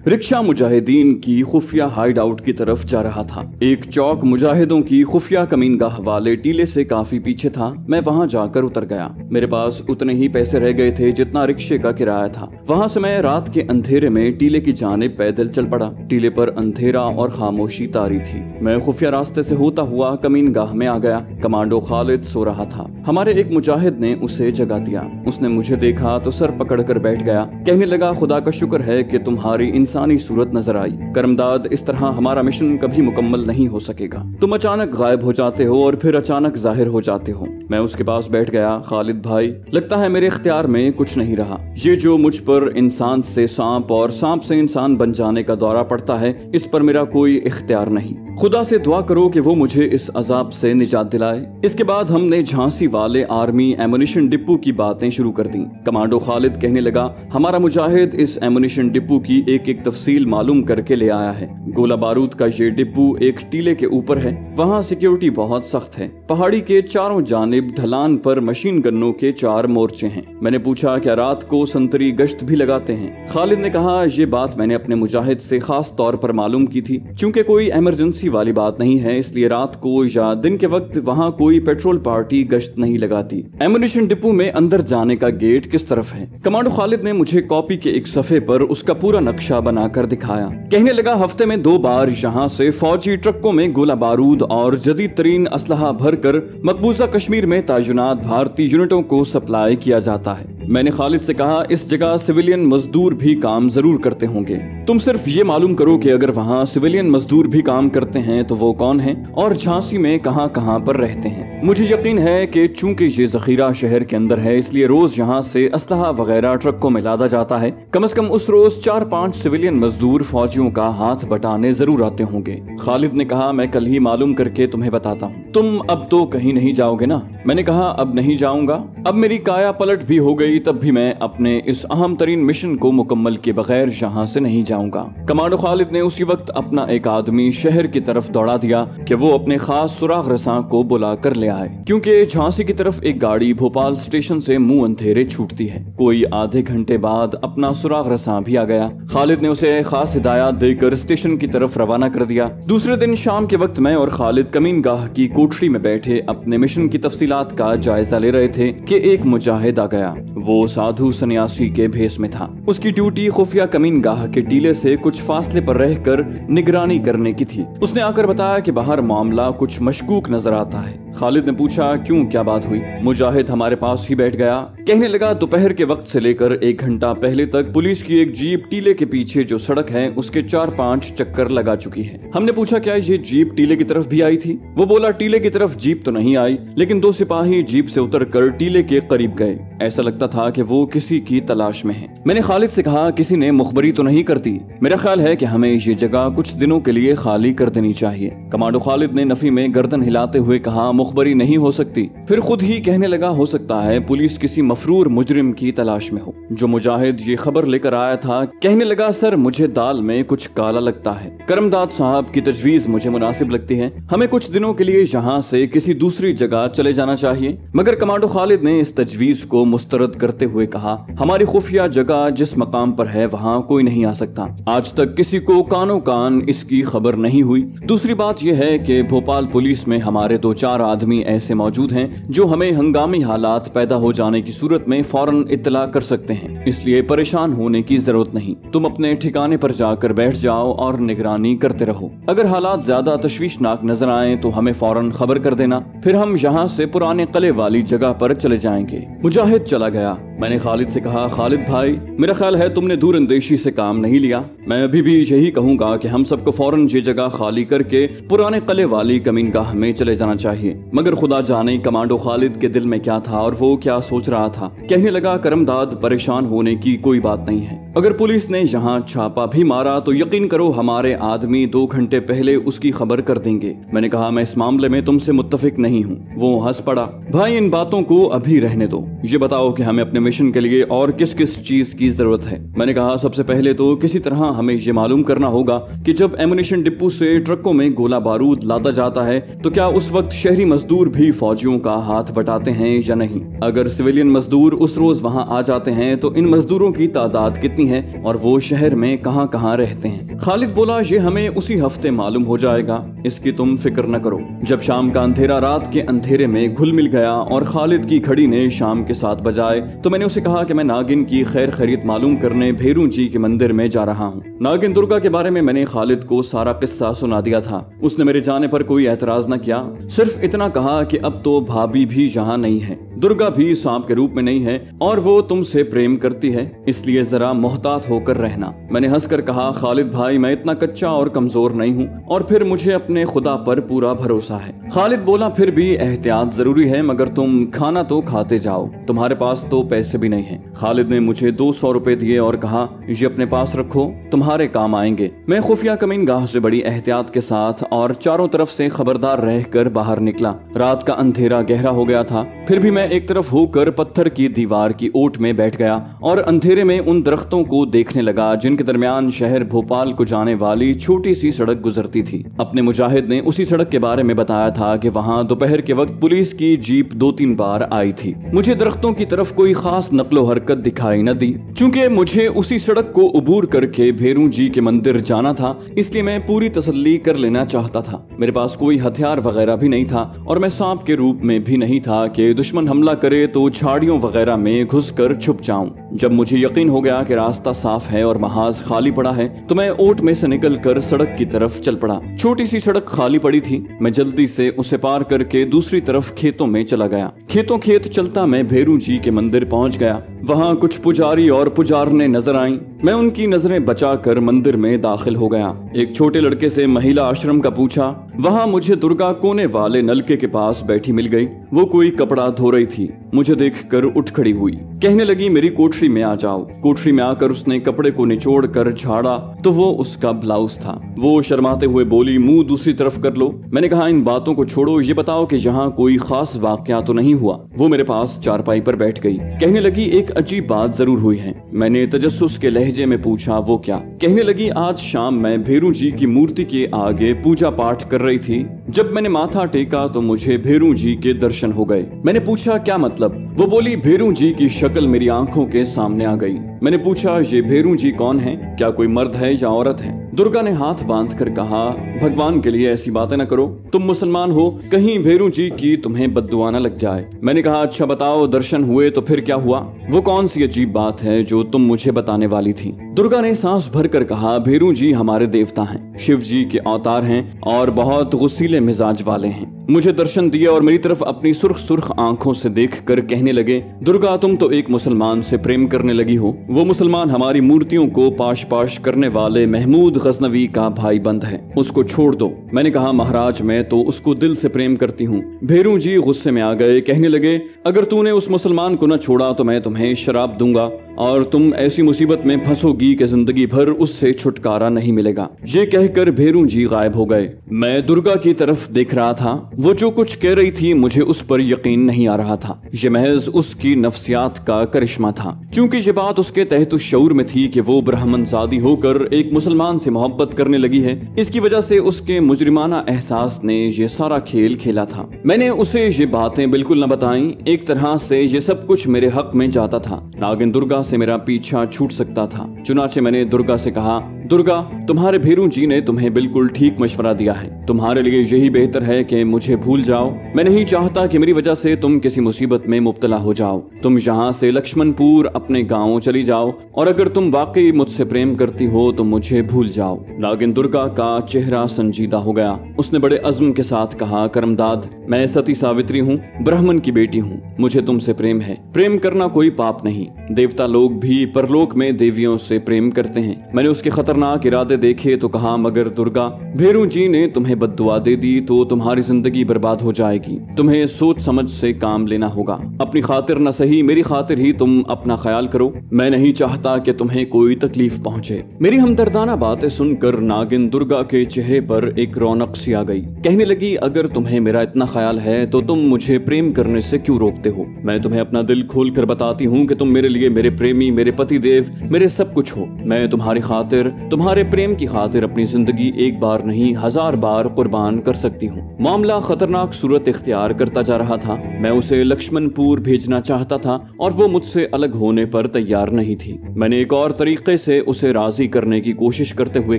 Rickshaw Mujahideen की खुफिया hide out की तरफ जा रहा था। एक चौक मुजाहिदों की खुफिया कमीनगाह वाले टीले से काफी पीछे था। मैं वहां जाकर उतर गया। मेरे पास उतने ही पैसे रह गए थे जितना रिक्शे का किराया था। वहां से मैं रात के अंधेरे में टीले की जानिब पैदल चल पड़ा। टीले पर अंधेरा और खामोशी तारी थी। मैं खुफिया रास्ते से होता हुआ कमीनगाह में आ गया। कमांडो खालिद सो रहा था। हमारे एक मुजाहिद ने उसे जगा दिया। उसने मुझे देखा तो सर पकड़कर बैठ गया। कहने लगा, खुदा का शुक्र है कि तुम्हारी इंसानी सूरत नजर आई। करमदाद, इस तरह हमारा मिशन कभी मुकम्मल नहीं हो सकेगा। तुम अचानक गायब हो जाते हो और फिर अचानक जाहिर हो जाते हो। मैं उसके पास बैठ गया। खालिद भाई, लगता है मेरे इख्तियार में कुछ नहीं रहा। ये जो मुझ पर इंसान से सांप और सांप से इंसान बन जाने का दौरा पड़ता है, इस पर मेरा कोई इख्तियार नहीं। खुदा से दुआ करो कि वो मुझे इस अजाब से निजात दिलाए। इसके बाद हमने झांसी वाले आर्मी एमुनिशन डिपो की बातें शुरू कर दी। कमांडो खालिद कहने लगा, हमारा मुजाहिद इस एमुनिशन डिपो की एक एक तफसील मालूम करके ले आया है। गोला बारूद का ये डिपो एक टीले के ऊपर है। वहाँ सिक्योरिटी बहुत सख्त है। पहाड़ी के चारों जानिब ढलान पर मशीन गन्नों के 4 मोर्चे हैं। मैंने पूछा, क्या रात को संतरी गश्त भी लगाते हैं? खालिद ने कहा, ये बात मैंने अपने मुजाहिद से खास तौर पर मालूम की थी। चूंकि कोई इमरजेंसी वाली बात नहीं है, इसलिए रात को या दिन के वक्त वहाँ कोई पेट्रोल पार्टी गश्त नहीं लगाती। एमुनिशन डिपो में अंदर जाने का गेट किस तरफ है? कमांडो खालिद ने मुझे कॉपी के एक सफे पर उसका पूरा नक्शा बनाकर दिखाया। कहने लगा, हफ्ते में 2 बार यहाँ से फौजी ट्रकों में गोला बारूद और जदीद तरीन असलहा भरकर मकबूजा कश्मीर में तैनात भारतीय यूनिटों को सप्लाई किया जाता है। मैंने खालिद से कहा, इस जगह सिविलियन मजदूर भी काम जरूर करते होंगे। तुम सिर्फ ये मालूम करो कि अगर वहाँ सिविलियन मजदूर भी काम करते हैं तो वो कौन हैं और झांसी में कहाँ कहाँ पर रहते हैं। मुझे यकीन है कि चूंकि ये जखीरा शहर के अंदर है, इसलिए रोज यहाँ से असलहा वगैरह ट्रकों में लादा जाता है। कम से कम उस रोज 4-5 सिविलियन मजदूर फौजियों का हाथ बटाने जरूर आते होंगे। खालिद ने कहा, मैं कल ही मालूम करके तुम्हें बताता हूँ। तुम अब तो कहीं नहीं जाओगे ना? मैंने कहा, अब नहीं जाऊंगा। अब मेरी काया पलट भी हो गई, तब भी मैं अपने इस अहम तरीन मिशन को मुकम्मल किए बगैर यहाँ से नहीं जाऊंगा। कमांडो खालिद ने उसी वक्त अपना एक आदमी शहर की तरफ दौड़ा दिया कि वो अपने खास सुराग रसां को बुला कर ले आए, क्योंकि झांसी की तरफ एक गाड़ी भोपाल स्टेशन से मुंह अंधेरे छूटती है। कोई आधे घंटे बाद अपना सुराग रसां भी आ गया। खालिद ने उसे खास हिदायत देकर स्टेशन की तरफ रवाना कर दिया। दूसरे दिन शाम के वक्त मैं और खालिद कमीनगाह की कोठरी में बैठे अपने मिशन की तफसीलात का जायजा ले रहे थे कि एक मुजाहिद आ गया। वो साधु सन्यासी के भेष में था। उसकी ड्यूटी खुफिया कमीनगाह के टीले से कुछ फासले पर रहकर निगरानी करने की थी। उसने आकर बताया कि बाहर मामला कुछ मशकूक नजर आता है। खालिद ने पूछा, क्यों, क्या बात हुई? मुजाहिद हमारे पास ही बैठ गया। कहने लगा, दोपहर के वक्त से लेकर 1 घंटा पहले तक पुलिस की एक जीप टीले के पीछे जो सड़क है उसके 4-5 चक्कर लगा चुकी है। हमने पूछा, क्या ये जीप टीले की तरफ भी आई थी? वो बोला, टीले की तरफ जीप तो नहीं आई, लेकिन 2 सिपाही जीप से उतरकर टीले के करीब गए। ऐसा लगता था कि वो किसी की तलाश में है। मैंने खालिद से कहा, किसी ने मुखबरी तो नहीं कर दी? मेरा ख्याल है कि हमें ये जगह कुछ दिनों के लिए खाली कर देनी चाहिए। कमांडो खालिद ने नफी में गर्दन हिलाते हुए कहा, मुखबरी नहीं हो सकती। फिर खुद ही कहने लगा, हो सकता है पुलिस किसी मफरूर मुजरिम की तलाश में हो। जो मुजाहिद ये खबर लेकर आया था कहने लगा, सर मुझे दाल में कुछ काला लगता है। करमदाद साहब की तजवीज मुझे मुनासिब लगती है। हमें कुछ दिनों के लिए यहाँ से किसी दूसरी जगह चले जाना चाहिए। मगर कमांडो खालिद ने इस तजवीज को मुस्तरद करते हुए कहा, हमारी खुफिया जगह जिस मकाम पर है वहाँ कोई नहीं आ सकता। आज तक किसी को कानो कान इसकी खबर नहीं हुई। दूसरी बात यह है कि भोपाल पुलिस में हमारे 2-4 आदमी ऐसे मौजूद हैं जो हमें हंगामी हालात पैदा हो जाने की सूरत में फौरन इत्तला कर सकते हैं। इसलिए परेशान होने की जरूरत नहीं। तुम अपने ठिकाने पर जाकर बैठ जाओ और निगरानी करते रहो। अगर हालात ज्यादा तशवीशनाक नजर आए तो हमें फौरन खबर कर देना। फिर हम यहाँ से पुराने किले वाली जगह पर चले जाएंगे। मुजाहिद चला गया। मैंने खालिद से कहा, खालिद भाई, मेरा ख्याल है तुमने दूरअंदेशी से काम नहीं लिया। मैं अभी भी यही कहूंगा कि हम सबको फौरन ये जगह खाली करके पुराने किले वाली कमीनगाह में चले जाना चाहिए। मगर खुदा जाने कमांडो खालिद के दिल में क्या था और वो क्या सोच रहा था। कहने लगा, करमदाद, परेशान होने की कोई बात नहीं है। अगर पुलिस ने यहाँ छापा भी मारा तो यकीन करो हमारे आदमी 2 घंटे पहले उसकी खबर कर देंगे। मैंने कहा, मैं इस मामले में तुमसे मुत्तफिक नहीं हूँ। वो हंस पड़ा। भाई, इन बातों को अभी रहने दो। ये बताओ कि हमें अपने मिशन के लिए और किस किस चीज की जरूरत है। मैंने कहा, सबसे पहले तो किसी तरह हमें ये मालूम करना होगा कि जब एमुनिशन डिपो से ट्रकों में गोला बारूद लादा जाता है तो क्या उस वक्त शहरी मजदूर भी फौजियों का हाथ बटाते हैं या नहीं। अगर सिविलियन मजदूर उस रोज वहाँ आ जाते हैं तो इन मजदूरों की तादाद कितनी है और वो शहर में कहाँ कहाँ रहते हैं। खालिद बोला, ये हमें उसी हफ्ते मालूम हो जाएगा, इसकी तुम फिक्र न करो। जब शाम का अंधेरा रात के अंधेरे में घुल मिल गया और खालिद की घड़ी ने शाम के 7 बजाए तो मैंने उसे कहा कि मैं नागिन की खैर खैरियत मालूम करने भेरू जी के मंदिर में जा रहा हूँ। नागिन दुर्गा के बारे में मैंने खालिद को सारा किस्सा सुना दिया था। उसने मेरे जाने पर कोई एतराज न किया, सिर्फ इतना कहा कि अब तो भाभी भी यहाँ नहीं है, दुर्गा भी सांप के रूप में नहीं है और वो तुमसे प्रेम करती है, इसलिए जरा मोहतात होकर रहना। मैंने हंसकर कहा, खालिद भाई मैं इतना कच्चा और कमजोर नहीं हूँ और फिर मुझे अपने खुदा पर पूरा भरोसा है। खालिद बोला, फिर भी एहतियात जरूरी है, मगर तुम खाना तो खाते जाओ, तुम्हारे पास तो पैसे भी नहीं है। खालिद ने मुझे 200 रुपए दिए और कहा, ये अपने पास रखो, तुम्हारे काम आएंगे। मैं खुफिया कमीनगाह से बड़ी एहतियात के साथ और चारों तरफ से खबरदार रहकर बाहर निकला। रात का अंधेरा गहरा हो गया था, फिर भी मैं एक तरफ होकर पत्थर की दीवार की ओट में बैठ गया और अंधेरे में उन दरख्तों को देखने लगा जिनके दरमियान शहर भोपाल को जाने वाली छोटी सी सड़क गुजरती थी। अपने मुजाहिद ने उसी सड़क के बारे में बताया था कि वहाँ दोपहर के वक्त पुलिस की जीप 2-3 बार आई थी। मुझे दरख्तों की तरफ कोई खास नकलो हरकत दिखाई न दी। चूंकि मुझे उसी सड़क को उबूर करके भेरू जी के मंदिर जाना था, इसलिए मैं पूरी तसल्ली कर लेना चाहता था। मेरे पास कोई हथियार वगैरह भी नहीं था और मैं सांप के रूप में भी नहीं था कि दुश्मन हमला करे तो झाड़ियों वगैरह में घुसकर छुप जाऊं। जब मुझे यकीन हो गया कि रास्ता साफ है और महाज खाली पड़ा है तो मैं ओट में से निकलकर सड़क की तरफ चल पड़ा। छोटी सी सड़क खाली पड़ी थी, मैं जल्दी से उसे पार करके दूसरी तरफ खेतों में चला गया। खेतों खेत चलता मैं भेरू जी के मंदिर पहुंच गया। वहां कुछ पुजारी और पुजारने नजर आईं। मैं उनकी नजरें बचाकर मंदिर में दाखिल हो गया। एक छोटे लड़के से महिला आश्रम का पूछा। वहां मुझे दुर्गा कोने वाले नलके के पास बैठी मिल गई। वो कोई कपड़ा धो रही थी। मुझे देखकर उठ खड़ी हुई, कहने लगी, मेरी कोठरी में आ जाओ। कोठरी में आकर उसने कपड़े को निचोड़ कर झाड़ा तो वो उसका ब्लाउज था। वो शर्माते हुए बोली, मुंह दूसरी तरफ कर लो। मैंने कहा, इन बातों को छोड़ो, ये बताओ कि यहाँ कोई खास वाकया तो नहीं हुआ। वो मेरे पास चारपाई पर बैठ गई। कहने लगी, एक अजीब बात जरूर हुई है। मैंने तजस्सुस के लहजे में पूछा, वो क्या? कहने लगी, आज शाम मैं भेरू जी की मूर्ति के आगे पूजा पाठ कर रही थी। जब मैंने माथा टेका तो मुझे भेरू जी के दर्शन हो गए। मैंने पूछा, क्या मतलब? वो बोली, भेरू जी की शक्ल मेरी आंखों के सामने आ गई। मैंने पूछा, ये भेरू जी कौन है? क्या कोई मर्द है या औरत है? दुर्गा ने हाथ बांध कर कहा, भगवान के लिए ऐसी बातें न करो, तुम मुसलमान हो, कहीं भेरू जी की तुम्हें बद्दुआ न लग जाए। मैंने कहा, अच्छा बताओ, दर्शन हुए तो फिर क्या हुआ? वो कौन सी अजीब बात है जो तुम मुझे बताने वाली थी? दुर्गा ने सांस भरकर कहा, भेरू जी हमारे देवता हैं, शिव जी के अवतार हैं और बहुत गुस्सीले मिजाज वाले हैं। मुझे दर्शन दिए और मेरी तरफ अपनी सुर्ख सुर्ख आंखों से देखकर कहने लगे, दुर्गा तुम तो एक मुसलमान से प्रेम करने लगी हो। वो मुसलमान हमारी मूर्तियों को पाश पाश करने वाले महमूद गजनवी का भाई बंद है, उसको छोड़ दो। मैंने कहा, महाराज मैं तो उसको दिल से प्रेम करती हूँ। भेरू जी गुस्से में आ गए, कहने लगे, अगर तूने उस मुसलमान को न छोड़ा तो मैं तुम्हें शराब दूंगा और तुम ऐसी मुसीबत में फंसोगी कि जिंदगी भर उससे छुटकारा नहीं मिलेगा। ये कहकर भेरू जी गायब हो गए। मैं दुर्गा की तरफ देख रहा था। वो जो कुछ कह रही थी मुझे उस पर यकीन नहीं आ रहा था। ये महज उसकी नफ्सियात का करिश्मा था। चूंकि ये बात उसके तहत शऊर में थी कि वो ब्राह्मण शादी होकर एक मुसलमान से मोहब्बत करने लगी है, इसकी वजह से उसके मुजरिमाना एहसास ने ये सारा खेल खेला था। मैंने उसे ये बातें बिल्कुल न बताई। एक तरह से ये सब कुछ मेरे हक में जाता था। नागिन दुर्गा से मेरा पीछा छूट सकता था। चुनाचे मैंने दुर्गा से कहा, दुर्गा तुम्हारे भेरू जी ने तुम्हें बिल्कुल ठीक मशवरा दिया है। तुम्हारे लिए यही बेहतर है कि मुझे भूल जाओ। मैं नहीं चाहता कि मेरी वजह से तुम किसी मुसीबत में मुब्तला हो जाओ। तुम यहाँ से लक्ष्मणपुर अपने गाँव चली जाओ और अगर तुम वाकई मुझसे प्रेम करती हो तो मुझे भूल जाओ। नागिन दुर्गा का चेहरा संजीदा हो गया। उसने बड़े अज़्म के साथ कहा, करमदाद मैं सती सावित्री हूँ, ब्राह्मण की बेटी हूँ। मुझे तुमसे प्रेम है। प्रेम करना कोई पाप नहीं। देवता लोग भी परलोक में देवियों से प्रेम करते हैं। मैंने उसके खतरनाक इरादे देखे तो कहा, मगर दुर्गा भेरू जी ने तुम्हें बद्दुआ दे दी तो तुम्हारी जिंदगी बर्बाद हो जाएगी। तुम्हें सोच समझ से काम लेना होगा। अपनी खातिर न सही मेरी खातिर ही तुम अपना ख्याल करो। मैं नहीं चाहता कि तुम्हें कोई तकलीफ पहुंचे। मेरी हमदर्दाना बातें सुनकर नागिन दुर्गा के चेहरे पर एक रौनक सी आ गई। कहने लगी, अगर तुम्हें मेरा इतना ख्याल है तो तुम मुझे प्रेम करने से क्यों रोकते हो? मैं तुम्हें अपना दिल खोल कर बताती हूँ कि तुम मेरे लिए मेरे प्रेमी, मेरे पति देव, मेरे सब कुछ हो। मैं तुम्हारी खातिर तुम्हारे प्रेम की खातिर अपनी जिंदगी एक बार नहीं 1000 बार कुर्बान कर सकती हूँ। मामला खतरनाक सूरत इख्तियार करता जा रहा था। मैं उसे लक्ष्मणपुर भेजना चाहता था और वो मुझसे अलग होने पर तैयार नहीं थी। मैंने एक और तरीके से उसे राजी करने की कोशिश करते हुए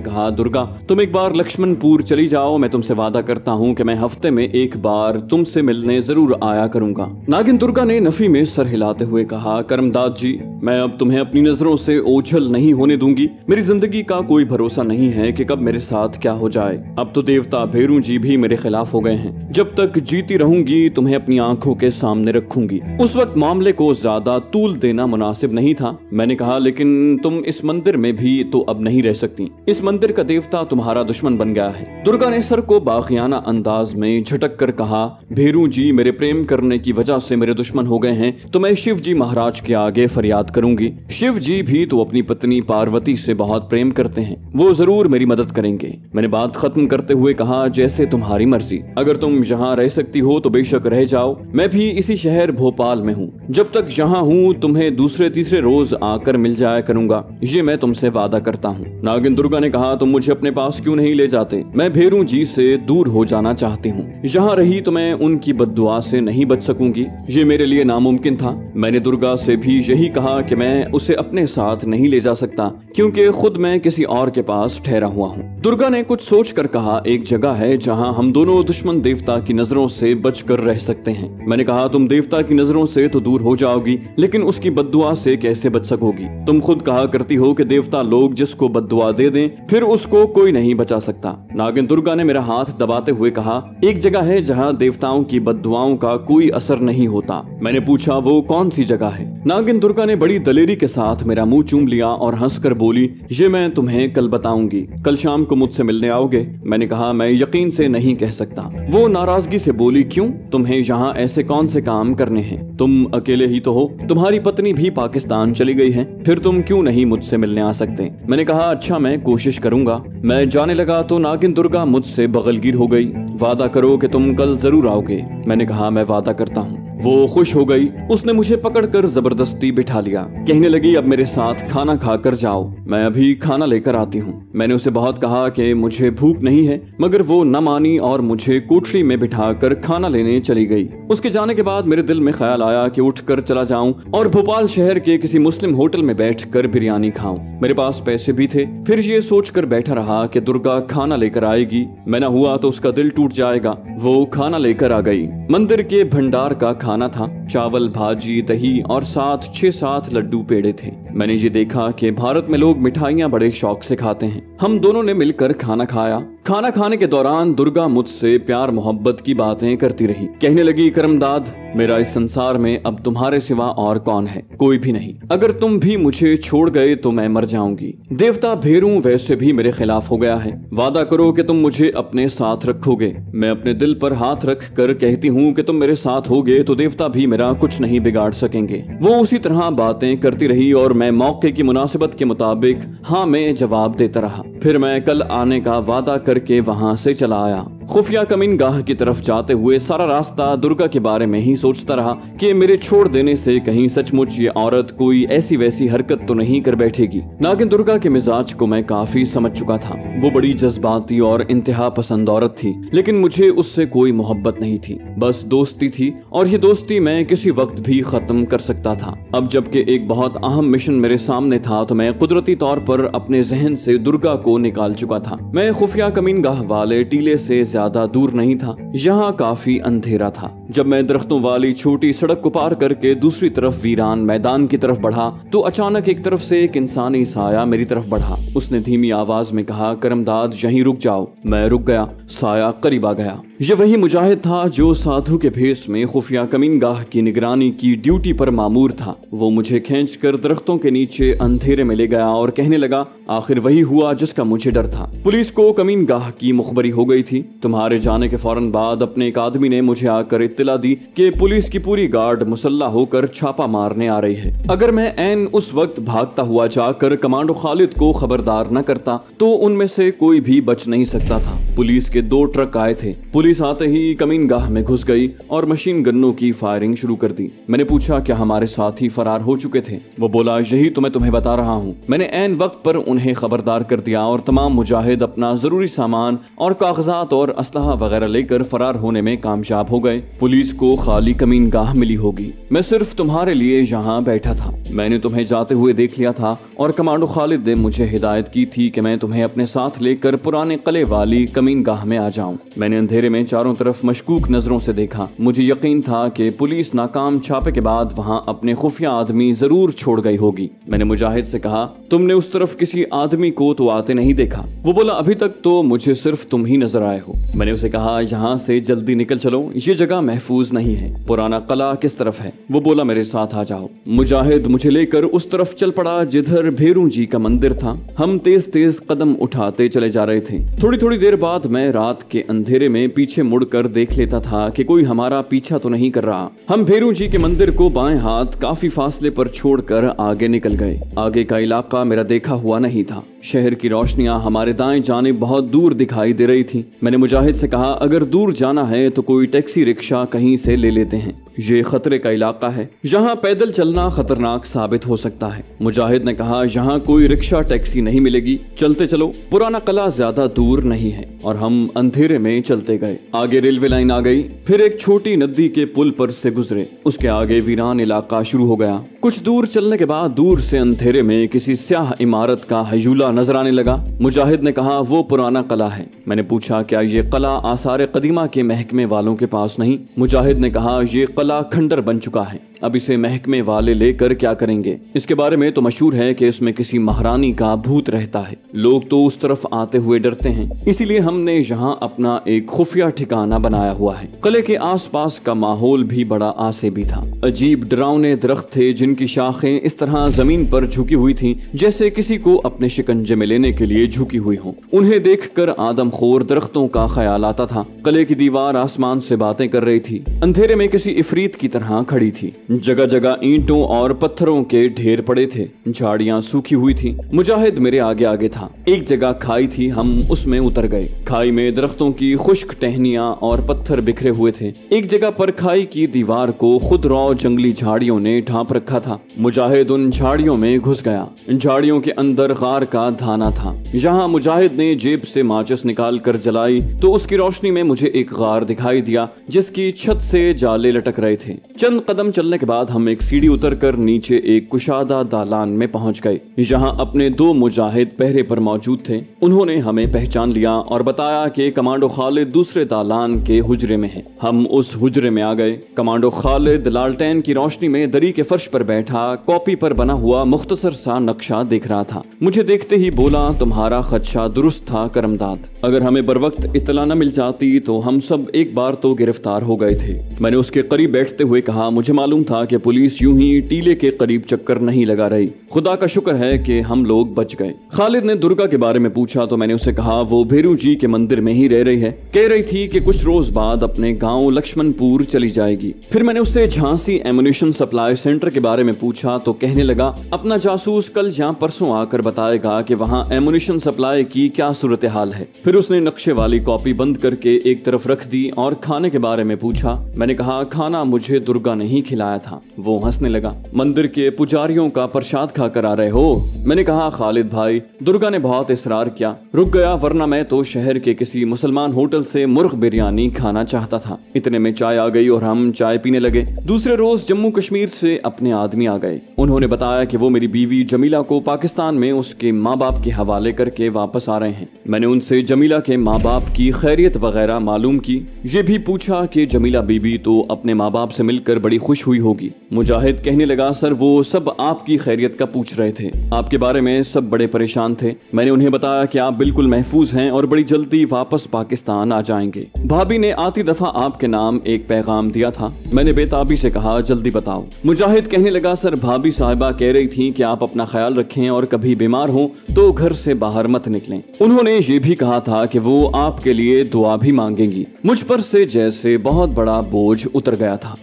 कहा, दुर्गा तुम एक बार लक्ष्मणपुर चली जाओ, मैं तुमसे वादा करता हूँ कि मैं हफ्ते में एक बार तुमसे मिलने जरूर आया करूंगा। नागिन दुर्गा ने नफी में सर हिलाते हुए कहा, करमदाद जी मैं अब तुम्हें अपनी नजरों से ओझल नहीं होने दूंगी। मेरी जिंदगी का कोई भरोसा नहीं है कि कब मेरे साथ क्या हो जाए। अब तो देवता भेरू जी भी मेरे खिलाफ हो गए हैं। जब तक जीती रहूंगी तुम्हें अपनी आंखों के सामने रखूंगी। उस वक्त मामले को ज्यादा तूल देना मुनासिब नहीं था। मैंने कहा, लेकिन तुम इस मंदिर में भी तो अब नहीं रह सकती। इस मंदिर का देवता तुम्हारा दुश्मन बन गया है। दुर्गा ने सर को बाखियाना अंदाज में झटक कर कहा, भेरू जी मेरे प्रेम करने की वजह से मेरे दुश्मन हो गए हैं तो मैं शिव जी महाराज के आगे फरियाद करूंगी। शिव जी भी तो अपनी पत्नी पार्वती से बहुत प्रेम करते हैं, वो जरूर मेरी मदद करेंगे। मैंने बात खत्म करते हुए कहा, जैसे तुम्हारी मर्जी, अगर तुम यहाँ रह सकती हो तो बेशक रह जाओ। मैं भी इसी शहर भोपाल में हूँ। जब तक यहाँ हूँ तुम्हें दूसरे तीसरे रोज आकर मिल जाया करूंगा, ये मैं तुमसे वादा करता हूँ। नागिन दुर्गा ने कहा, तुम मुझे अपने पास क्यों नहीं ले जाते? मैं भेरू जी से दूर हो जाना चाहती हूँ। यहाँ रही तो मैं उनकी बद्दुआ से नहीं बच सकूंगी, ये मेरे लिए नामुमकिन था। मैंने दुर्गा से भी यही कहा कि मैं उसे अपने साथ नहीं ले जा सकता क्योंकि खुद मैं किसी और के पास ठहरा हुआ हूँ। दुर्गा ने कुछ सोच कर कहा, एक जगह है जहाँ हम दोनों दुश्मन देवता की नजरों से बचकर रह सकते हैं। मैंने कहा, तुम देवता की नजरों से तो दूर हो जाओगी, लेकिन उसकी बद्दुआ से कैसे बच सकोगी? तुम खुद कहा करती हो कि देवता लोग जिसको बद्दुआ दे दें फिर उसको कोई नहीं बचा सकता। नागिन दुर्गा ने मेरा हाथ दबाते हुए कहा, एक जगह है जहाँ देवताओं की बद्दुआओं का कोई असर नहीं होता। मैंने पूछा, वो कौन सी जगह है? नागिन दुर्गा ने बड़ी दलेरी के साथ मेरा मुंह चूम लिया और हंसकर बोली, ये मैं तुम्हें कल बताऊंगी। कल शाम को मुझसे मिलने आओगे? मैंने कहा, मैं यकीन से नहीं कह सकता। वो नाराजगी से बोली, क्यों? तुम्हें यहाँ ऐसे कौन से काम करने हैं? तुम अकेले ही तो हो, तुम्हारी पत्नी भी पाकिस्तान चली गई है, फिर तुम क्यों नहीं मुझसे मिलने आ सकते? मैंने कहा, अच्छा मैं कोशिश करूंगा। मैं जाने लगा तो नागिन दुर्गा मुझसे बगलगीर हो गई। वादा करो कि तुम कल जरूर आओगे। मैंने कहा, मैं वादा करता हूँ। वो खुश हो गई। उसने मुझे पकड़कर जबरदस्ती बिठा लिया। कहने लगी, अब मेरे साथ खाना खाकर जाओ, मैं अभी खाना लेकर आती हूँ। मैंने उसे बहुत कहा कि मुझे भूख नहीं है, मगर वो न मानी और मुझे कोठरी में बिठाकर खाना लेने चली गई। उसके जाने के बाद मेरे दिल में ख्याल आया कि उठकर चला जाऊं और भोपाल शहर के किसी मुस्लिम होटल में बैठकर बिरयानी खाऊं। मेरे पास पैसे भी थे। फिर ये सोचकर बैठा रहा कि दुर्गा खाना लेकर आएगी, मैं न हुआ तो उसका दिल टूट जाएगा। वो खाना लेकर आ गई। मंदिर के भंडार का खाना था, चावल, भाजी, दही और साथ 6-7 लड्डू पेड़े थे। मैंने ये देखा कि भारत में लोग मिठाइयाँ बड़े शौक से खाते हैं। हम दोनों ने मिलकर खाना खाया। खाना खाने के दौरान दुर्गा मुझसे प्यार मोहब्बत की बातें करती रही। कहने लगी, करमदाद मेरा इस संसार में अब तुम्हारे सिवा और कौन है? कोई भी नहीं। अगर तुम भी मुझे छोड़ गए तो मैं मर जाऊंगी। देवता भेरू वैसे भी मेरे खिलाफ हो गया है। वादा करो कि तुम मुझे अपने साथ रखोगे। मैं अपने दिल पर हाथ रख कर कहती हूँ कि तुम मेरे साथ होगे तो देवता भी मेरा कुछ नहीं बिगाड़ सकेंगे। वो उसी तरह बातें करती रही और मैं मौके की मुनासिबत के मुताबिक हाँ में जवाब देता रहा। फिर मैं कल आने का वादा करके वहाँ से चला आया। खुफिया कमीनगाह की तरफ जाते हुए सारा रास्ता दुर्गा के बारे में ही सोचता रहा कि मेरे छोड़ देने से कहीं सचमुच ये औरत कोई ऐसी वैसी हरकत तो नहीं कर बैठेगी। नागिन दुर्गा के मिजाज को मैं काफी समझ चुका था। वो बड़ी जज्बाती और इंतहा पसंद औरत थी, लेकिन मुझे उससे कोई मोहब्बत नहीं थी, बस दोस्ती थी और ये दोस्ती मैं किसी वक्त भी खत्म कर सकता था। अब जबकि एक बहुत अहम मिशन मेरे सामने था तो मैं कुदरती तौर पर अपने जहन से दुर्गा को निकाल चुका था। मैं खुफिया कमीनगाह वाले टीले से ज्यादा दूर नहीं था। यहाँ काफी अंधेरा था। जब मैं दरख्तों वाली छोटी सड़क को पार करके दूसरी तरफ वीरान मैदान की तरफ बढ़ा तो अचानक एक तरफ से एक इंसानी साया मेरी तरफ बढ़ा। उसने धीमी आवाज में कहा, करमदाद यहीं रुक जाओ। मैं रुक गया। साया करीब आ गया। ये वही मुजाहिद था जो साधु के भेष में खुफिया कमीनगाह की निगरानी की ड्यूटी पर मामूर था। वो मुझे खींचकर दरख्तों के नीचे अंधेरे में ले गया और कहने लगा, आखिर वही हुआ जिसका मुझे डर था। पुलिस को कमीनगाह की मुखबरी हो गई थी। तुम्हारे जाने के फौरन बाद अपने एक आदमी ने मुझे आकर इत्तला दी कि पुलिस की पूरी गार्ड मुसल्ला होकर छापा मारने आ रही है। अगर मैं ऐन उस वक्त भागता हुआ जाकर कमांडो खालिद को खबरदार न करता तो उनमें से कोई भी बच नहीं सकता था। पुलिस के 2 ट्रक आए थे। पुलिस आते ही कमीनगाह में घुस गई और मशीन गन्नों की फायरिंग शुरू कर दी। मैंने पूछा क्या हमारे साथी फरार हो चुके थे? वो बोला यही तो मैं तुम्हें बता रहा हूँ। मैंने ऐन वक्त पर उन्हें खबरदार कर दिया और तमाम मुजाहिद अपना जरूरी सामान और कागजात और असलहा वगैरह लेकर फरार होने में कामयाब हो गए। पुलिस को खाली कमीनगाह मिली होगी। मैं सिर्फ तुम्हारे लिए यहाँ बैठा था। मैंने तुम्हें जाते हुए देख लिया था और कमांडो खालिद ने मुझे हिदायत की थी कि मैं तुम्हें अपने साथ लेकर पुराने किले वाली कमीनगाह में आ जाऊं। मैंने अंधेरे में चारों तरफ मशकूक नजरों से देखा। मुझे यकीन था कि पुलिस नाकाम छापे के बाद वहां अपने खुफिया आदमी जरूर छोड़ गई होगी। मैंने मुजाहिद से कहा तुमने उस तरफ किसी आदमी को तो आते नहीं देखा? वो बोला अभी तक तो मुझे सिर्फ तुम ही नजर आए हो। मैंने उसे कहा यहाँ से जल्दी निकल चलो, ये जगह महफूज नहीं है। पुराना किला किस तरफ है? वो बोला मेरे साथ आ जाओ। मुजाहिद मुझे लेकर उस तरफ चल पड़ा जिधर भेरू जी का मंदिर था। हम तेज तेज कदम उठाते चले जा रहे थे। थोड़ी थोड़ी देर बाद मैं रात के अंधेरे में पीछे मुड़कर देख लेता था कि कोई हमारा पीछा तो नहीं कर रहा। हम भेरू जी के मंदिर को बाएं हाथ काफी फासले पर छोड़कर आगे निकल गए। आगे का इलाका मेरा देखा हुआ नहीं था। शहर की रोशनियां हमारे दाएं जाने बहुत दूर दिखाई दे रही थी। मैंने मुजाहिद से कहा अगर दूर जाना है तो कोई टैक्सी रिक्शा कहीं से ले लेते हैं। ये खतरे का इलाका है, यहाँ पैदल चलना खतरनाक साबित हो सकता है। मुजाहिद ने कहा यहाँ कोई रिक्शा टैक्सी नहीं मिलेगी, चलते चलो, पुराना किला ज्यादा दूर नहीं है। और हम अंधेरे में चलते गए। आगे रेलवे लाइन आ गई, फिर एक छोटी नदी के पुल पर से गुजरे। उसके आगे वीरान इलाका शुरू हो गया। कुछ दूर चलने के बाद दूर से अंधेरे में किसी स्याह इमारत का हयूला नजर आने लगा। मुजाहिद ने कहा वो पुराना किला है। मैंने पूछा क्या ये किला आसार कदीमा के महकमे वालों के पास नहीं? मुजाहिद ने कहा ये किला खंडर बन चुका है, अब इसे महकमे वाले लेकर क्या करेंगे? इसके बारे में तो मशहूर है कि इसमें किसी महारानी का भूत रहता है। लोग तो उस तरफ आते हुए डरते हैं, इसीलिए हमने यहाँ अपना एक खुफिया ठिकाना बनाया हुआ है। किले के आसपास का माहौल भी बड़ा आसेबी था। अजीब डरावने दरख्त थे जिनकी शाखें इस तरह जमीन पर झुकी हुई थी जैसे किसी को अपने शिकंजे में लेने के लिए झुकी हुई हो। उन्हें देखकर आदमखोर दरख्तों का ख्याल आता था। किले की दीवार आसमान से बातें कर रही थी, अंधेरे में किसी इफरीत की तरह खड़ी थी। जगह जगह ईंटों और पत्थरों के ढेर पड़े थे। झाड़ियां सूखी हुई थी। मुजाहिद मेरे आगे आगे था। एक जगह खाई थी, हम उसमें उतर गए। खाई में दरख्तों की खुश्क टहनियां और पत्थर बिखरे हुए थे। एक जगह पर खाई की दीवार को खुदरौ जंगली झाड़ियों ने ढांप रखा था। मुजाहिद उन झाड़ियों में घुस गया। झाड़ियों के अंदर गार का धाना था। यहाँ मुजाहिद ने जेब से माचिस निकाल कर जलाई तो उसकी रोशनी में मुझे एक गार दिखाई दिया जिसकी छत से जाले लटक रहे थे। चंद कदम चलने के बाद हम एक सीढ़ी उतरकर नीचे एक कुशादा दालान में पहुंच गए। यहाँ अपने 2 मुजाहिद पहरे पर मौजूद थे। उन्होंने हमें पहचान लिया और बताया कि कमांडो खालिद दूसरे दालान के हुजरे में है। हम उस हुजरे में आ गए। कमांडो खालिद लालटेन की रोशनी में दरी के फर्श पर बैठा कॉपी पर बना हुआ मुख्तसर सा नक्शा देख रहा था। मुझे देखते ही बोला तुम्हारा खदशा दुरुस्त था करमदाद, अगर हमें बर वक्त इत्तला न मिल जाती तो हम सब एक बार तो गिरफ्तार हो गए थे। मैंने उसके करीब बैठते हुए कहा मुझे मालूम था कि पुलिस यूं ही टीले के करीब चक्कर नहीं लगा रही। खुदा का शुक्र है कि हम लोग बच गए। खालिद ने दुर्गा के बारे में पूछा तो मैंने उसे कहा वो भेरू जी के मंदिर में ही रह रही है। कह रही थी कि कुछ रोज बाद अपने गांव लक्ष्मणपुर चली जाएगी। फिर मैंने उससे झांसी एम्युनिशन सप्लाई सेंटर के बारे में पूछा तो कहने लगा अपना जासूस कल यहाँ परसों आकर बताएगा कि वहाँ एम्युनिशन सप्लाई की क्या सूरत हाल है। फिर उसने नक्शे वाली कॉपी बंद करके एक तरफ रख दी और खाने के बारे में पूछा। मैंने कहा खाना मुझे दुर्गा ने ही खिलाया था। वो हंसने लगा। मंदिर के पुजारियों का प्रसाद खाकर आ रहे हो? मैंने कहा खालिद भाई, दुर्गा ने बहुत इसरार किया। रुक गया वरना मैं तो शहर के किसी मुसलमान होटल से मुर्ग बिरयानी खाना चाहता था। इतने में चाय आ गई और हम चाय पीने लगे। दूसरे रोज जम्मू कश्मीर से अपने आदमी आ गए। उन्होंने बताया कि वो मेरी बीवी जमीला को पाकिस्तान में उसके माँ बाप के हवाले करके वापस आ रहे हैं। मैंने उनसे जमीला के माँ बाप की खैरियत वगैरह मालूम की। ये भी पूछा कि जमीला बीबी तो अपने माँ बाप से मिलकर बड़ी खुश हुई होगी। मुजाहिद कहने लगा सर वो सब आपकी खैरियत का पूछ रहे थे, आपके बारे में सब बड़े परेशान थे। मैंने उन्हें बताया कि आप बिल्कुल महफूज हैं और बड़ी जल्दी वापस पाकिस्तान आ जाएंगे। भाभी ने आती दफा आपके नाम एक पैगाम दिया था। मैंने बेताबी से कहा जल्दी बताओ। मुजाहिद कहने लगा सर भाभी साहिबा कह रही थी कि आप अपना ख्याल रखें और कभी बीमार हो तो घर से बाहर मत निकलें। उन्होंने ये भी कहा था कि वो आपके लिए दुआ भी मांगेंगी। मुझ पर से जैसे बहुत बड़ा बोझ उतर गया था।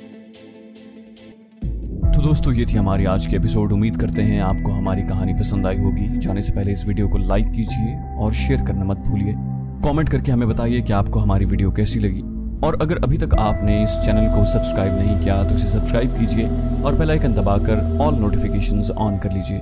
तो दोस्तों ये थी हमारी आज की एपिसोड। उम्मीद करते हैं आपको हमारी कहानी पसंद आई होगी। जाने से पहले इस वीडियो को लाइक कीजिए और शेयर करना मत भूलिए। कमेंट करके हमें बताइए कि आपको हमारी वीडियो कैसी लगी। और अगर अभी तक आपने इस चैनल को सब्सक्राइब नहीं किया तो इसे सब्सक्राइब कीजिए और बेल आइकन दबाकर ऑल नोटिफिकेशंस ऑन कर लीजिए।